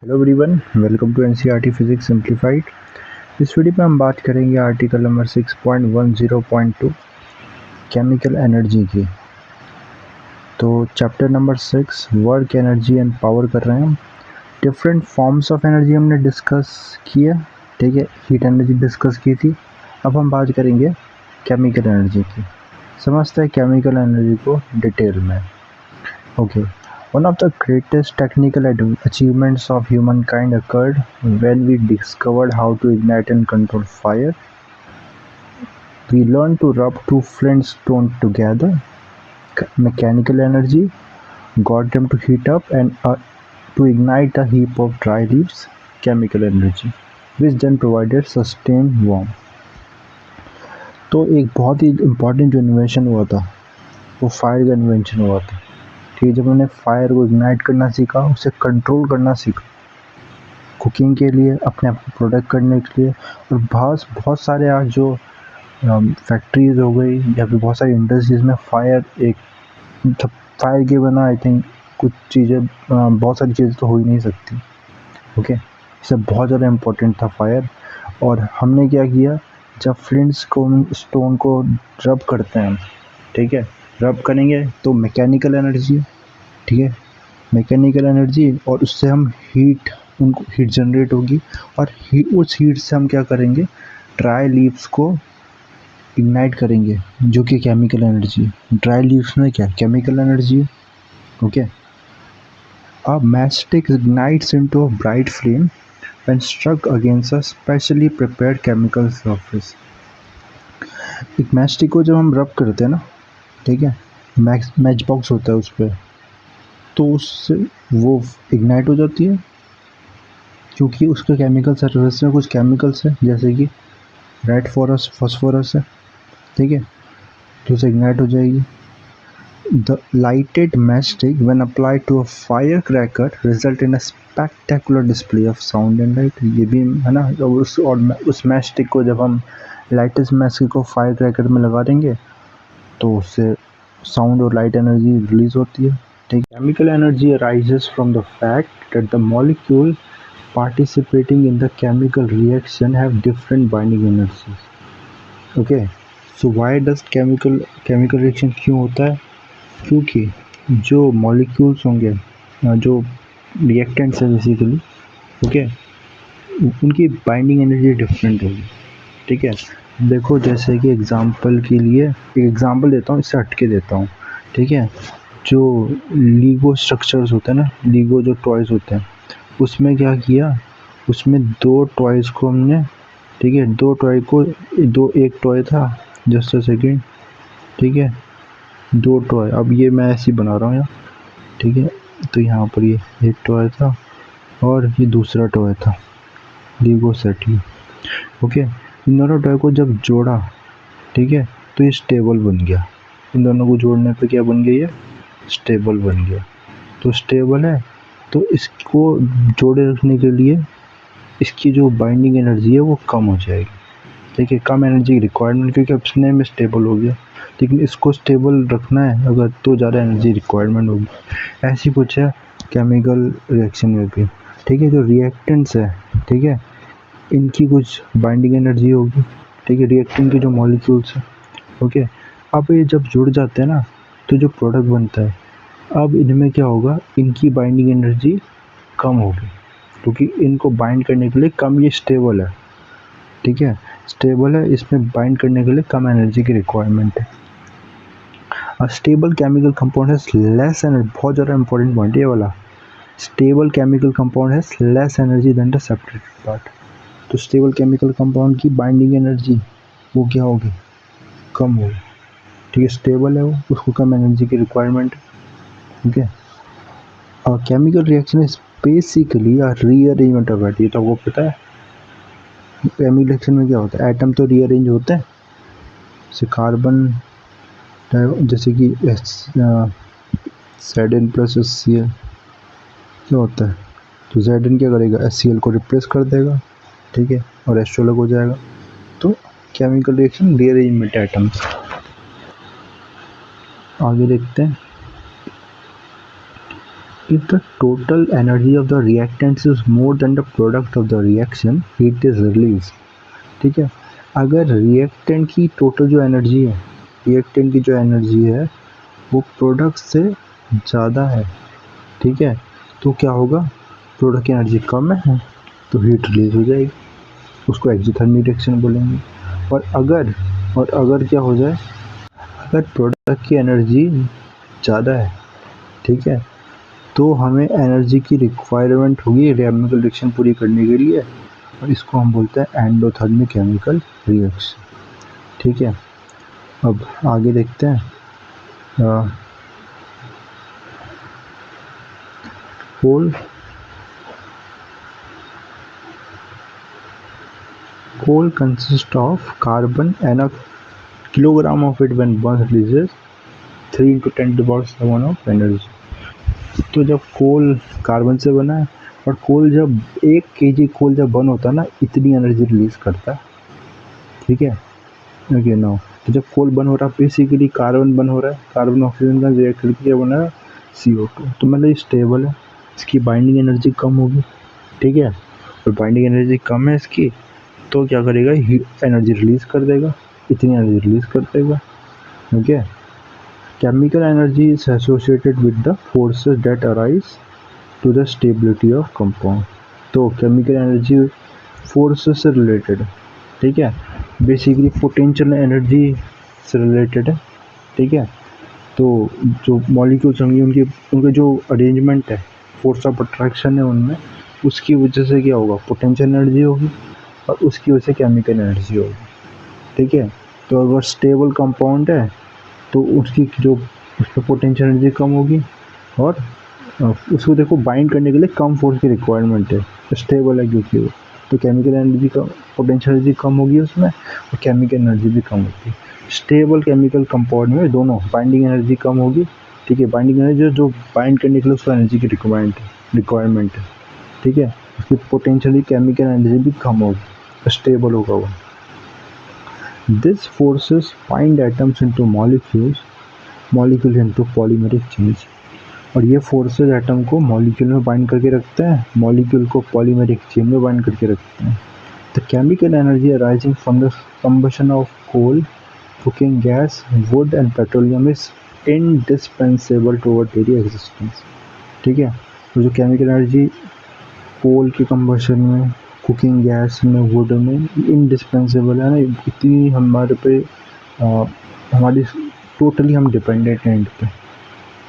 Hello everyone, welcome to NCERT physics simplified. इस video में हम बात करेंगे आर्टिकल नंबर 6.10.2 केमिकल एनर्जी की। तो chapter number 6 work energy and power कर रहे हैं हम। डिफरेंट फॉर्म्स ऑफ एनर्जी हमने डिस्कस किया, ठीक है। हीट एनर्जी डिस्कस की थी। अब हम बात करेंगे केमिकल एनर्जी की। समझते हैं केमिकल एनर्जी को डिटेल में। Okay, one of the greatest technical achievements of humankind occurred when we discovered how to ignite and control fire. We learned to rub two flint stones together. Mechanical energy got them to heat up and to ignite a heap of dry leaves. Chemical energy, which then provided sustained warmth. तो एक बहुत ही important जो invention हुआ था वो fire का invention हुआ था। ठीक है, जब उन्होंने फायर को इग्नाइट करना सीखा, उसे कंट्रोल करना सीखा कुकिंग के लिए, अपने आप को प्रोटेक्ट करने के लिए। और बहुत सारे आज जो फैक्ट्रीज हो गई या फिर बहुत सारी इंडस्ट्रीज में फायर के बिना आई थिंक कुछ चीज़ें बहुत सारी चीज़ें तो हो ही नहीं सकती। ओके, इससे बहुत ज़्यादा इम्पोर्टेंट था फायर। और हमने क्या किया, जब फ्लिंट्स को स्टोन को रब करते हैं, ठीक है, रब करेंगे तो मैकेनिकल एनर्जी, ठीक है, मैकेनिकल एनर्जी, और उससे हम उनको हीट जनरेट होगी। और उस हीट से हम क्या करेंगे, ड्राई लीव्स को इग्नाइट करेंगे, जो कि केमिकल एनर्जी है। ड्राई लीव्स में क्या केमिकल एनर्जी है। Okay, a matchstick ignites into a bright flame when struck against a specially prepared chemical surface. एक मैचस्टिक को जब हम रब करते हैं ना, ठीक है, मैच बॉक्स होता है उस पर, तो उससे वो इग्नाइट हो जाती है, क्योंकि उसके केमिकल सरफेस में कुछ केमिकल्स है, जैसे कि रेड फॉस्फोरस है, ठीक है, तो उसे इग्नाइट हो जाएगी। The lighted matchstick when applied to a fire cracker result in a spectacular display of sound and light. ये भी है ना, उस मैचस्टिक को जब हम लाइटेस्ट मैचस्टिक को फायर क्रैकर में लगा देंगे तो उससे साउंड और लाइट एनर्जी रिलीज होती है। ठीक, chemical energy arises from the fact that the molecule participating in the chemical reaction have different binding energies. Okay, so why does chemical reaction क्यों होता है? क्योंकि जो molecules होंगे, जो reactants है बेसिकली, ओके, उनकी बाइंडिंग एनर्जी डिफरेंट होगी। ठीक है, देखो जैसे कि एग्जांपल के लिए एक एग्जांपल देता हूँ, इससे हटके देता हूँ। ठीक है, जो लीगो स्ट्रक्चर्स होते हैं ना, लीगो जो टॉयज़ होते हैं, उसमें क्या किया, उसमें दो टॉयज़ को हमने, ठीक है, एक टॉय था, जस्ट अ सेकेंड, ठीक है, दो टॉय, अब ये मैं ऐसे ही बना रहा हूँ यहाँ, ठीक है, तो यहाँ पर ये एक टॉय था और ये दूसरा टॉय था, लीगो सेट ही। ओके, इन दोनों टॉय को जब जोड़ा, ठीक है, तो ये स्टेबल बन गया। इन दोनों को जोड़ने पे क्या बन गया, ये स्टेबल बन गया। तो स्टेबल है, तो इसको जोड़े रखने के लिए इसकी जो बाइंडिंग एनर्जी है वो कम हो जाएगी। ठीक है, कम एनर्जी की रिक्वायरमेंट, क्योंकि अपने में स्टेबल हो गया, लेकिन इसको स्टेबल रखना है अगर, तो ज़्यादा एनर्जी रिक्वायरमेंट होगी। ऐसी कुछ है केमिकल रिएक्शन में भी। ठीक है, जो रिएक्टेंट्स है, ठीक है, इनकी कुछ बाइंडिंग एनर्जी होगी। ठीक है, रिएक्टेंट के जो मॉलिक्यूल्स हैं, ओके, अब ये जब जुड़ जाते हैं ना, तो जो प्रोडक्ट बनता है, अब इनमें क्या होगा, इनकी बाइंडिंग एनर्जी कम होगी, क्योंकि इनको बाइंड करने के लिए कम, ये स्टेबल है, ठीक है, स्टेबल है, इसमें बाइंड करने के लिए कम एनर्जी की रिक्वायरमेंट है। A stable chemical compound has less energy, बहुत ज़्यादा इंपॉर्टेंट पॉइंट ये वाला, stable chemical compound has less energy than the separated part. तो स्टेबल केमिकल कंपाउंड की बाइंडिंग एनर्जी वो क्या होगी, कम होगी। ठीक है, स्टेबल है वो, उसको कम एनर्जी की रिक्वायरमेंट है। ठीक है, और chemical reaction is basically a rearrangement of atom. ये तो आपको पता है, केमिकल रिएक्शन में क्या होता है, एटम तो रीअरेंज होते हैं, जैसे कार्बन, जैसे कि Zn प्लस HCl क्या होता है, तो Zn क्या करेगा, HCl को रिप्लेस कर देगा, ठीक है, और H2 अलग हो जाएगा। तो केमिकल रिएक्शन रीअरेंजमेंट एटम्स। आगे देखते हैं, If the total energy of the reactants is more than the product of the reaction, heat is released. ठीक है, अगर रिएक्टेंट की टोटल जो एनर्जी है, रिएक्टेंट की जो एनर्जी है वो प्रोडक्ट से ज़्यादा है, ठीक है, तो क्या होगा, प्रोडक्ट की एनर्जी कम है तो हीट रिलीज हो जाएगी, उसको एक्सोथर्मिक रिएक्शन बोलेंगे। और अगर क्या हो जाए, अगर प्रोडक्ट की एनर्जी ज़्यादा है, ठीक है, तो हमें एनर्जी की रिक्वायरमेंट होगी केमिकल रिएक्शन पूरी करने के लिए, और इसको हम बोलते हैं एंडोथर्मिक केमिकल रिएक्शन, ठीक है। अब आगे देखते हैं, coal consists of carbon and a kilogram of it when burns releases 3 into 10⁻⁷ of energy। तो जब कोल कार्बन से बना है, और कोल जब 1 kg कोल जब बर्न होता है ना, इतनी एनर्जी रिलीज करता है, ठीक है। ओके नाउ, तो जब कोल बर्न हो रहा है, बेसिकली कार्बन बर्न हो रहा है, कार्बन ऑक्सीजन का रिएक्ट करके क्या बना है, CO2। तो मतलब ये स्टेबल है, इसकी बाइंडिंग एनर्जी कम होगी, ठीक है, और बाइंडिंग एनर्जी कम है इसकी, तो क्या करेगा, हीट एनर्जी रिलीज कर देगा, इतनी एनर्जी रिलीज कर देगा, okay. Chemical energy is associated with the forces that arise to the stability of compound. तो केमिकल एनर्जी फोर्सेस से रिलेटेड है, ठीक है, बेसिकली पोटेंशियल एनर्जी से रिलेटेड है, ठीक है। तो जो मॉलिक्यूल्स होंगे उनके जो अरेंजमेंट है, फोर्स ऑफ अट्रैक्शन है उनमें, उसकी वजह से क्या होगा, पोटेंशियल एनर्जी होगी, और उसकी वजह से केमिकल एनर्जी होगी, ठीक है। तो अगर स्टेबल कंपाउंड है तो उसकी जो उसमें पोटेंशियल एनर्जी कम होगी, और उसको देखो बाइंड करने के लिए कम फोर्स की रिक्वायरमेंट है, स्टेबल है क्योंकि वो, तो केमिकल एनर्जी का पोटेंशियल एनर्जी कम होगी उसमें, और केमिकल एनर्जी भी कम होगी। स्टेबल केमिकल कंपाउंड में दोनों बाइंडिंग एनर्जी कम होगी, ठीक है, बाइंडिंग एनर्जी जो बाइंड करने के लिए उसको एनर्जी की रिक्वायरमेंट है, ठीक है, उसकी पोटेंशियली केमिकल एनर्जी भी कम होगी, स्टेबल होगा वो। This forces bind atoms into molecule into polymeric change. और ये फोर्सेस एटम को मॉलिक्यूल में बाइंड करके रखते हैं, मॉलिक्यूल को पॉलीमेरिक चेन में बाइंड करके रखते हैं। The chemical energy arising from the combustion of coal, cooking gas, wood and petroleum is indispensable to our daily existence, ठीक है। तो जो केमिकल एनर्जी कोल के कंबशन में, कुकिंग गैस में, वुड में इनडिस्पेंसेबल है ना, इतनी हमारे पे हमारी टोटली हम डिपेंडेंट हैं इन पे,